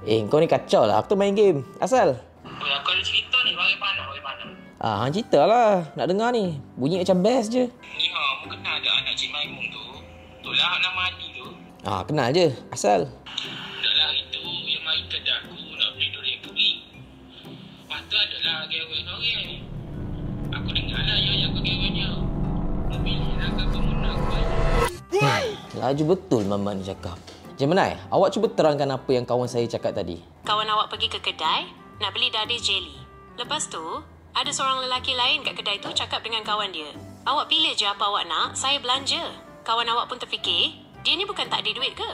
Kau ni kacau lah. Aku tu main game. Asal? Aku ada cerita ni. Bagaimana? Hang cerita lah. Nak dengar ni. Bunyi macam best je. Ni mu kenal ada anak Cik Maimun tu? Itulah nama Adi tu. Kenal je. Asal? Adalah itu yang mari kedai aku nak beli durian kering. Lepas tu adalah gawe sorang. Aku dengar lah yang aku gawe dia. Pilih lah ke pemuda aku. Laju betul Mama ni cakap. Jemenai, awak cuba terangkan apa yang kawan saya cakap tadi. Kawan awak pergi ke kedai nak beli dadis jelly. Lepas tu, ada seorang lelaki lain kat kedai tu cakap dengan kawan dia. Awak pilih je apa awak nak, saya belanja. Kawan awak pun terfikir, dia ni bukan tak ada duit ke?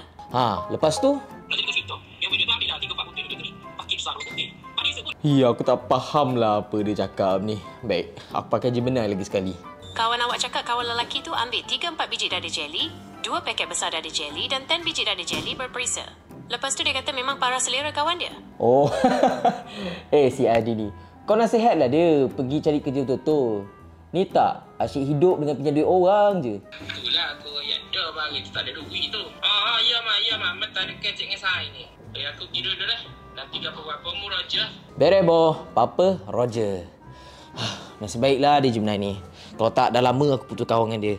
Lepas tu? Nak jadi cerita. Yang benda tu ambil lah 3-4 putih durian kering. Paket besar putih. Pada sebut. Ya, aku tak faham lah apa dia cakap ni. Baik, aku pakai Jemenai lagi sekali. Kawan awak cakap kawan lelaki tu ambil 3-4 biji dadis jelly, 2 paket besar dadis jelly dan 10 biji dadis jelly berperisa. Lepas tu dia kata memang parah selera kawan dia. Oh, si Adi ni. Kau nasihatlah dia pergi cari kerja betul-betul. Ni tak asyik hidup dengan pinjam duit orang je. Itulah aku yang dah bagi tu tak ada duit tu. Ya mak. Mentah dekat cik dengan saya ni. Aku pergi dulu dah. Nanti apa-apa mu Roger. Beres boh. Apa-apa Roger. Nasib baiklah dia Jemenai ni. Kalau tak dah lama aku putus kawan dengan dia.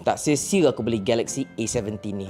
Tak sia-sia aku beli Galaxy A17 ni.